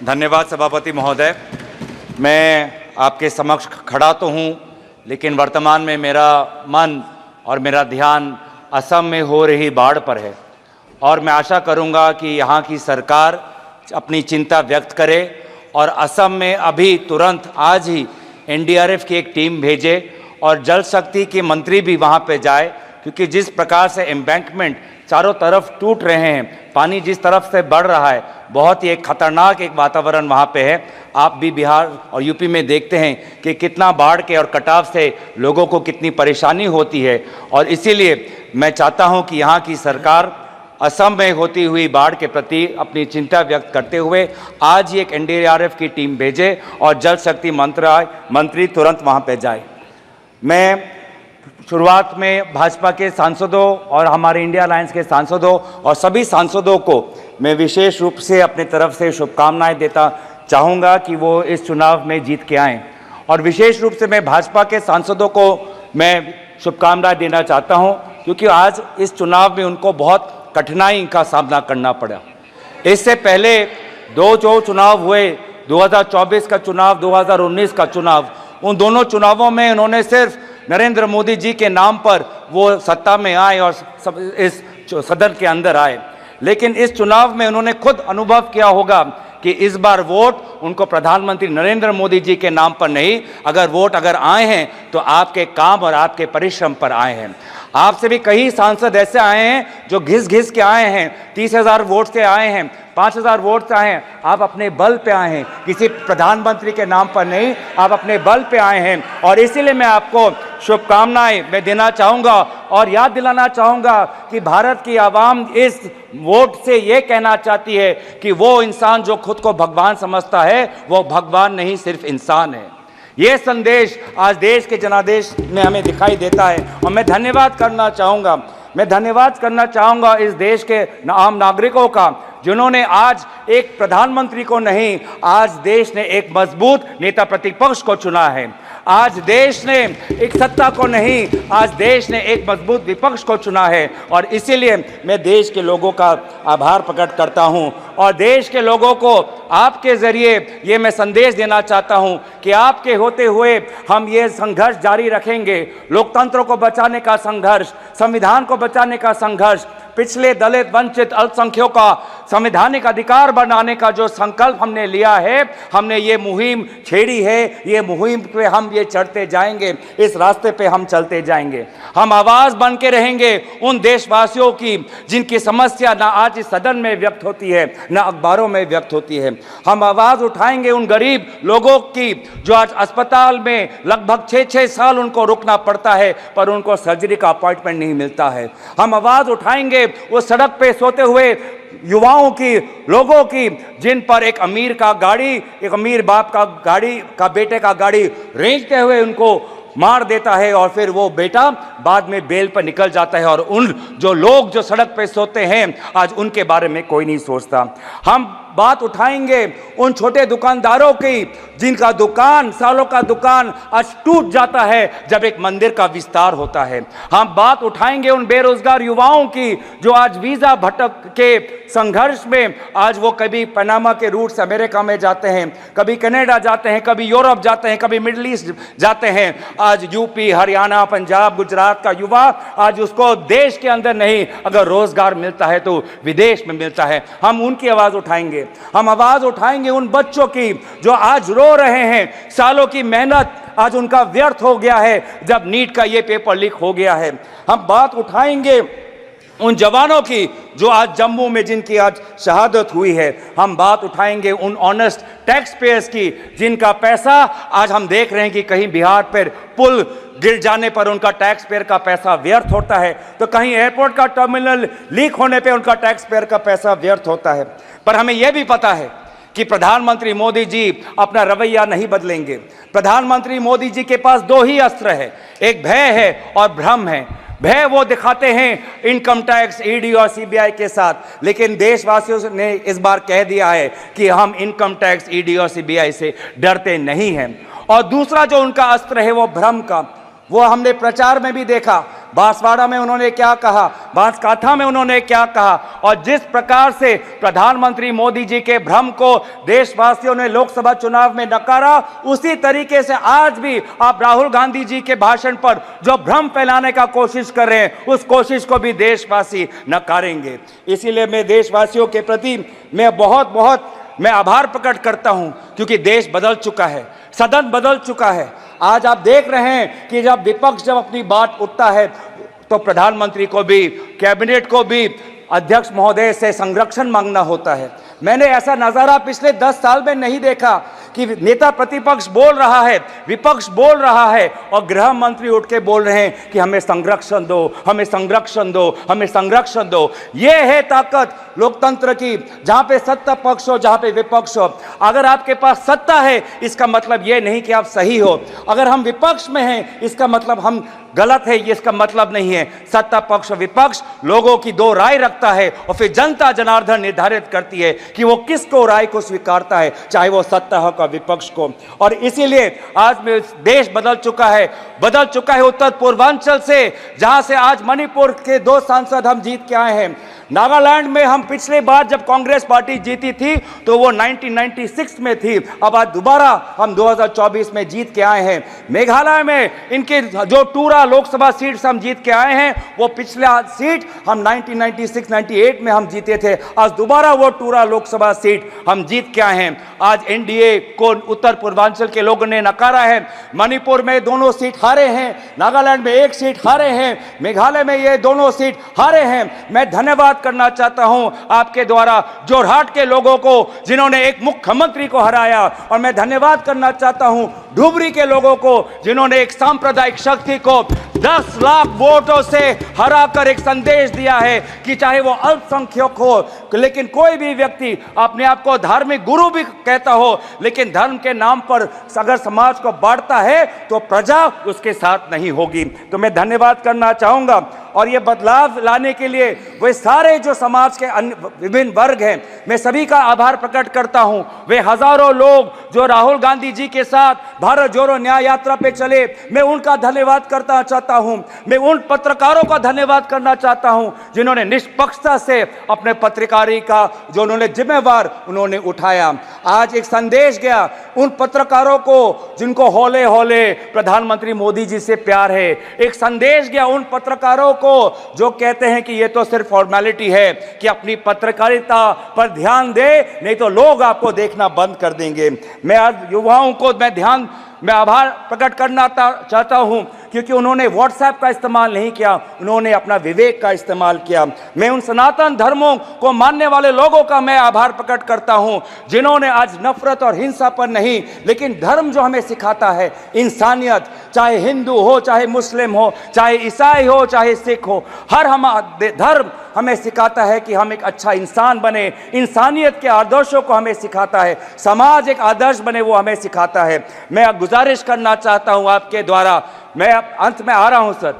धन्यवाद सभापति महोदय। मैं आपके समक्ष खड़ा तो हूँ, लेकिन वर्तमान में मेरा मन और मेरा ध्यान असम में हो रही बाढ़ पर है और मैं आशा करूँगा कि यहाँ की सरकार अपनी चिंता व्यक्त करे और असम में अभी तुरंत आज ही एनडीआरएफ की एक टीम भेजे और जल शक्ति के मंत्री भी वहाँ पे जाए, क्योंकि जिस प्रकार से एम्बैंकमेंट चारों तरफ टूट रहे हैं, पानी जिस तरफ से बढ़ रहा है, बहुत ही एक खतरनाक एक वातावरण वहाँ पे है। आप भी बिहार और यूपी में देखते हैं कि कितना बाढ़ के और कटाव से लोगों को कितनी परेशानी होती है और इसीलिए मैं चाहता हूँ कि यहाँ की सरकार असम में होती हुई बाढ़ के प्रति अपनी चिंता व्यक्त करते हुए आज ही एक एनडीआरएफ की टीम भेजे और जल शक्ति मंत्री तुरंत वहाँ पे जाए। मैं शुरुआत में भाजपा के सांसदों और हमारे इंडिया अलायंस के सांसदों और सभी सांसदों को मैं विशेष रूप से अपनी तरफ से शुभकामनाएं देता चाहूँगा कि वो इस चुनाव में जीत के आएँ। और विशेष रूप से मैं भाजपा के सांसदों को मैं शुभकामनाएं देना चाहता हूँ, क्योंकि आज इस चुनाव में उनको बहुत कठिनाई का सामना करना पड़ा। इससे पहले दो जो चुनाव हुए, 2024 का चुनाव, 2019 का चुनाव, उन दोनों चुनावों में उन्होंने सिर्फ नरेंद्र मोदी जी के नाम पर वो सत्ता में आए और इस सदन के अंदर आए, लेकिन इस चुनाव में उन्होंने खुद अनुभव किया होगा कि इस बार वोट उनको प्रधानमंत्री नरेंद्र मोदी जी के नाम पर नहीं, अगर आए हैं तो आपके काम और आपके परिश्रम पर आए हैं। आपसे भी कई सांसद ऐसे आए हैं जो घिस घिस के आए हैं, 30,000 वोट से आए हैं, 5,000 वोट से आए हैं। आप अपने बल पे आए हैं, किसी प्रधानमंत्री के नाम पर नहीं, आप अपने बल पे आए हैं और इसीलिए मैं आपको शुभकामनाएं मैं देना चाहूँगा और याद दिलाना चाहूँगा कि भारत की आवाम इस वोट से ये कहना चाहती है कि वो इंसान जो खुद को भगवान समझता है वो भगवान नहीं, सिर्फ इंसान है। ये संदेश आज देश के जनादेश में हमें दिखाई देता है और मैं धन्यवाद करना चाहूँगा इस देश के आम नागरिकों का, जिन्होंने आज एक प्रधानमंत्री को नहीं, आज देश ने एक मजबूत नेता प्रतिपक्ष को चुना है। आज देश ने एक सत्ता को नहीं, आज देश ने एक मजबूत विपक्ष को चुना है और इसीलिए मैं देश के लोगों का आभार प्रकट करता हूं और देश के लोगों को आपके जरिए ये मैं संदेश देना चाहता हूं कि आपके होते हुए हम ये संघर्ष जारी रखेंगे। लोकतंत्र को बचाने का संघर्ष, संविधान को बचाने का संघर्ष, पिछले दलित वंचित अल्पसंख्यकों का संवैधानिक अधिकार बनाने का जो संकल्प हमने लिया है, हमने ये मुहिम छेड़ी है, ये मुहिम पे हम ये चढ़ते जाएंगे, इस रास्ते पे हम चलते जाएंगे। हम आवाज बन के रहेंगे उन देशवासियों की जिनकी समस्या ना आज इस सदन में व्यक्त होती है ना अखबारों में व्यक्त होती है। हम आवाज उठाएंगे उन गरीब लोगों की जो आज अस्पताल में लगभग 6-6 साल उनको रुकना पड़ता है पर उनको सर्जरी का अपॉइंटमेंट नहीं मिलता है। हम आवाज उठाएंगे वो सड़क पे सोते हुए युवाओं की, लोगों की, जिन पर एक अमीर बाप का गाड़ी का बेटे का गाड़ी रेंगते हुए उनको मार देता है और फिर वो बेटा बाद में बेल पर निकल जाता है और उन जो लोग जो सड़क पे सोते हैं आज उनके बारे में कोई नहीं सोचता। हम बात उठाएंगे उन छोटे दुकानदारों की जिनका दुकान, सालों का दुकान आज टूट जाता है जब एक मंदिर का विस्तार होता है। हम बात उठाएंगे उन बेरोजगार युवाओं की जो आज वीजा भटक के संघर्ष में आज वो कभी पनामा के रूट से अमेरिका में जाते हैं, कभी कनाडा जाते हैं, कभी यूरोप जाते हैं, कभी मिडिल ईस्ट जाते हैं। आज यूपी, हरियाणा, पंजाब, गुजरात का युवा आज उसको देश के अंदर नहीं, अगर रोजगार मिलता है तो विदेश में मिलता है। हम उनकी आवाज उठाएंगे। हम आवाज उठाएंगे उन बच्चों की जो आज रो रहे हैं, सालों की मेहनत आज उनका व्यर्थ हो गया है जब नीट का ये पेपर लीक हो गया है। हम बात उठाएंगे उन जवानों की जो आज जम्मू में जिनकी आज शहादत हुई है। हम बात उठाएंगे उन ऑनेस्ट टैक्स पेयर्स की जिनका पैसा आज हम देख रहे हैं कि कहीं बिहार पर पुल गिर जाने पर उनका टैक्स पेयर का पैसा व्यर्थ होता है, तो कहीं एयरपोर्ट का टर्मिनल लीक होने पे उनका टैक्स पेयर का पैसा व्यर्थ होता है। पर हमें यह भी पता है कि प्रधानमंत्री मोदी जी अपना रवैया नहीं बदलेंगे। प्रधानमंत्री मोदी जी के पास दो ही अस्त्र है, एक भय है और भ्रम है। भय वो दिखाते हैं इनकम टैक्स, ईडी और सीबीआई के साथ, लेकिन देशवासियों ने इस बार कह दिया है कि हम इनकम टैक्स, ईडी और सीबीआई से डरते नहीं हैं। और दूसरा जो उनका अस्त्र है वो भ्रम का। वो हमने प्रचार में भी देखा बांसवाड़ा में उन्होंने क्या कहा, बांसकाठा में उन्होंने क्या कहा, और जिस प्रकार से प्रधानमंत्री मोदी जी के भ्रम को देशवासियों ने लोकसभा चुनाव में नकारा, उसी तरीके से आज भी आप राहुल गांधी जी के भाषण पर जो भ्रम फैलाने का कोशिश कर रहे हैं, उस कोशिश को भी देशवासी नकारेंगे। इसीलिए मैं देशवासियों के प्रति मैं बहुत मैं आभार प्रकट करता हूं, क्योंकि देश बदल चुका है, सदन बदल चुका है। आज आप देख रहे हैं कि जब विपक्ष जब अपनी बात उठता है तो प्रधानमंत्री को भी, कैबिनेट को भी अध्यक्ष महोदय से संरक्षण मांगना होता है। मैंने ऐसा नजारा पिछले 10 साल में नहीं देखा कि नेता प्रतिपक्ष बोल रहा है, विपक्ष बोल रहा है और गृह मंत्री उठ के बोल रहे हैं कि हमें संरक्षण दो, हमें संरक्षण दो, हमें संरक्षण दो। यह है ताकत लोकतंत्र की, जहां पे सत्ता पक्ष हो, जहां पे विपक्ष हो। अगर आपके पास सत्ता है, इसका मतलब यह नहीं कि आप सही हो। अगर हम विपक्ष में हैं, इसका मतलब हम गलत है, ये इसका मतलब नहीं है। सत्ता पक्ष और विपक्ष लोगों की दो राय रखता है और फिर जनता जनार्दन निर्धारित करती है कि वो किसको राय को स्वीकारता है, चाहे वो सत्ता हो का विपक्ष को। और इसीलिए आज में देश बदल चुका है उत्तर पूर्वांचल से, जहां से आज मणिपुर के 2 सांसद हम जीत के आए हैं। नागालैंड में हम पिछले बार जब कांग्रेस पार्टी जीती थी तो वो 1996 में थी, अब आज दोबारा हम 2024 में जीत के आए हैं। मेघालय में इनके जो टूरा लोकसभा सीट हम जीत के आए हैं, वो पिछला सीट हम 1996-98 में हम जीते थे, आज दोबारा वो टूरा लोकसभा सीट हम जीत के आए हैं। आज एनडीए को उत्तर पूर्वांचल के लोगों ने नकारा है। मणिपुर में दोनों सीट हारे हैं, नागालैंड में 1 सीट हारे हैं, मेघालय में ये दोनों सीट हारे हैं। मैं धन्यवाद करना चाहता हूं आपके द्वारा जोरहाट के लोगों को, जिन्होंने एक मुख्यमंत्री को हराया, और मैं धन्यवाद करना चाहता हूं धुबरी के लोगों को, जिन्होंने एक सांप्रदायिक शक्ति को 10 लाख वोटों से हराकर एक संदेश दिया है कि चाहे वो अल्पसंख्यक हो, लेकिन कोई भी व्यक्ति अपने आप को धार्मिक गुरु भी कहता हो, लेकिन धर्म के नाम पर अगर समाज को बांटता है तो प्रजा उसके साथ नहीं होगी। तो मैं धन्यवाद करना चाहूंगा। और ये बदलाव लाने के लिए वे सारे जो समाज के विभिन्न वर्ग हैं, मैं सभी का आभार प्रकट करता हूं। वे हजारों लोग जो राहुल गांधी जी के साथ भारत जोड़ो न्याय यात्रा पे चले, मैं उनका धन्यवाद करना चाहता हूं। मैं उन पत्रकारों का धन्यवाद करना चाहता हूं जिन्होंने निष्पक्षता से अपने पत्रकारी का जो उन्होंने जिम्मेवार उन्होंने उठाया। आज एक संदेश गया उन पत्रकारों को जिनको हौले हौले प्रधानमंत्री मोदी जी से प्यार है। एक संदेश गया उन पत्रकारों को जो कहते हैं कि ये तो सिर्फ फॉर्मेलिटी है, कि अपनी पत्रकारिता पर ध्यान दे, नहीं तो लोग आपको देखना बंद कर देंगे। मैं आज युवाओं को मैं आभार प्रकट करना चाहता हूं, क्योंकि उन्होंने व्हाट्सएप का इस्तेमाल नहीं किया, उन्होंने अपना विवेक का इस्तेमाल किया। मैं उन सनातन धर्मों को मानने वाले लोगों का मैं आभार प्रकट करता हूं, जिन्होंने आज नफरत और हिंसा पर नहीं, लेकिन धर्म जो हमें सिखाता है इंसानियत, चाहे हिंदू हो, चाहे मुस्लिम हो, चाहे ईसाई हो, चाहे सिख हो, हर धर्म हमें सिखाता है कि हम एक अच्छा इंसान बने। इंसानियत के आदर्शों को हमें सिखाता है, समाज एक आदर्श बने वो हमें सिखाता है। मैं गुजारिश करना चाहता हूं आपके द्वारा, मैं अंत में आ रहा हूं सर,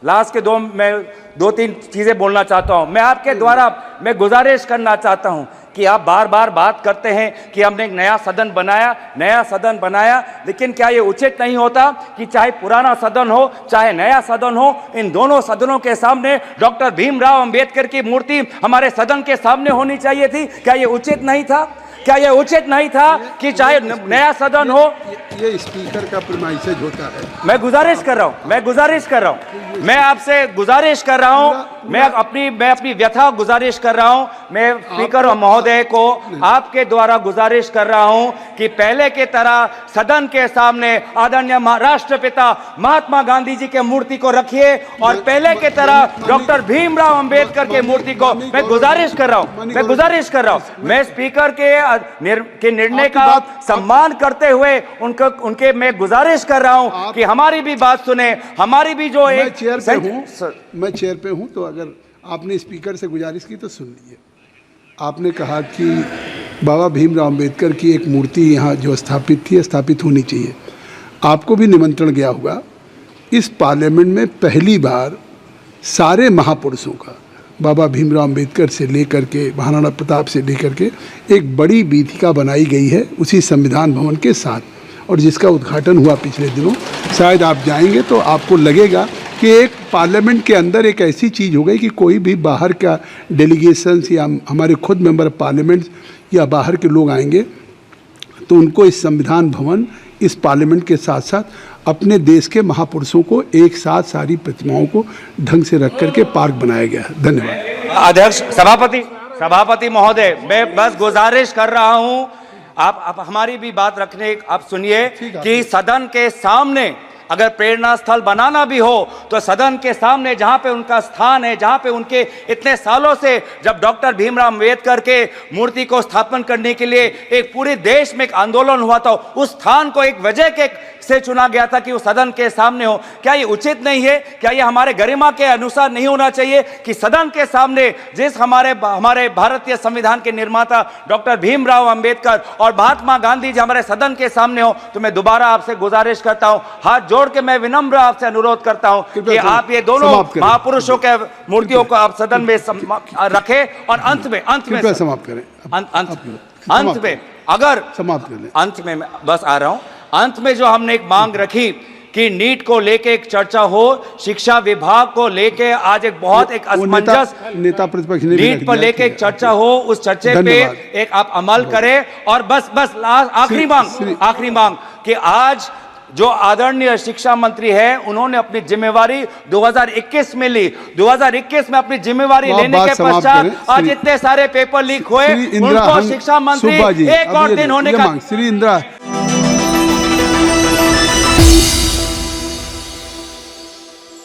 लास्ट के मैं 2-3 चीजें बोलना चाहता हूं। मैं आपके द्वारा मैं गुजारिश करना चाहता हूं कि आप बार बार बात करते हैं कि हमने एक नया सदन बनाया, लेकिन क्या ये उचित नहीं होता कि चाहे पुराना सदन हो चाहे नया सदन हो, इन दोनों सदनों के सामने डॉक्टर भीमराव अंबेडकर की मूर्ति हमारे सदन के सामने होनी चाहिए थी? क्या ये उचित नहीं था? क्या यह उचित नहीं था कि चाहे नया सदन हो? ये स्पीकर का प्रीमाइसेज होता है। मैं गुजारिश कर रहा हूं, मैं आपसे गुजारिश कर रहा हूं, मैं अपनी व्यथा गुजारिश कर रहा हूं। मैं स्पीकर महोदय को आपके द्वारा गुजारिश कर रहा हूं कि पहले के तरह सदन के सामने आदरणीय राष्ट्रपिता महात्मा गांधी जी के मूर्ति को रखिए, और पहले के तरह डॉक्टर भीमराव अंबेडकर के मूर्ति को मैं गुजारिश कर रहा हूं। मैं स्पीकर के निर्णय का सम्मान करते हुए उनके मैं गुजारिश कर रहा हूं कि हमारी भी बात सुने, हमारी भी जो मैं चेयर पे हूं, तो अगर आपने स्पीकर से गुजारिश की तो सुन लीजिए। आपने कहा कि बाबा भीमराव अंबेडकर की एक मूर्ति यहाँ जो स्थापित होनी चाहिए। आपको भी निमंत्रण गया होगा। इस पार्लियामेंट में पहली बार सारे महापुरुषों का, बाबा भीमराव अंबेडकर से लेकर के महाराणा प्रताप से लेकर के, एक बड़ी वीथिका बनाई गई है उसी संविधान भवन के साथ, और जिसका उद्घाटन हुआ पिछले दिनों। शायद आप जाएंगे तो आपको लगेगा कि एक पार्लियामेंट के अंदर एक ऐसी चीज़ हो गई कि कोई भी बाहर का डेलीगेशंस या हमारे खुद मेंबर ऑफ पार्लियामेंट या बाहर के लोग आएंगे तो उनको इस संविधान भवन, इस पार्लियामेंट के साथ साथ अपने देश के महापुरुषों को एक साथ सारी प्रतिमाओं को ढंग से रख करके पार्क बनाया गया है। धन्यवाद। अध्यक्ष, सभापति महोदय, मैं बस गुजारिश कर रहा हूं, आप हमारी भी बात रखने, आप सुनिए कि सदन के सामने अगर प्रेरणा स्थल बनाना भी हो तो सदन के सामने जहां पे उनका स्थान है, जहां पे उनके इतने सालों से जब डॉक्टर भीमराव अंबेडकर के मूर्ति को स्थापन करने के लिए एक पूरे देश में एक आंदोलन हुआ था, उस स्थान को एक वजह के से चुना गया था कि वो सदन के सामने हो। क्या ये उचित नहीं है? क्या ये हमारे गरिमा के अनुसार नहीं होना चाहिए कि सदन के सामने जिस हमारे भारतीय संविधान के निर्माता डॉक्टर भीमराव अंबेडकर और महात्मा गांधी जी हमारे सदन के सामने हो? तो मैं दोबारा आपसे गुजारिश करता हूं, हाथ जोड़ के मैं विनम्र आपसे अनुरोध करता हूं कि आप ये दोनों महापुरुषों के मूर्तियों को आप सदन में रखें और अंत में समाप्त करें। अंत में अगर समाप्त कर लें। अंत में बस आ रहा हूं, अंत में जो हमने एक मांग रखी कि नीट को लेके एक चर्चा हो, शिक्षा विभाग को लेके आज एक बहुत एक असमंजस नेता प्रतिपक्ष ने नीट पर लेके एक चर्चा हो, उस चर्चे पे एक आप अमल करें। और बस आखिरी मांग कि आज जो आदरणीय शिक्षा मंत्री है उन्होंने अपनी जिम्मेवारी 2021 में ली, 2021 में अपनी जिम्मेवारी लेने के पश्चात आज इतने सारे पेपर लीक हुए, उनको शिक्षा मंत्री एक और दिन होने का। श्री इंदिरा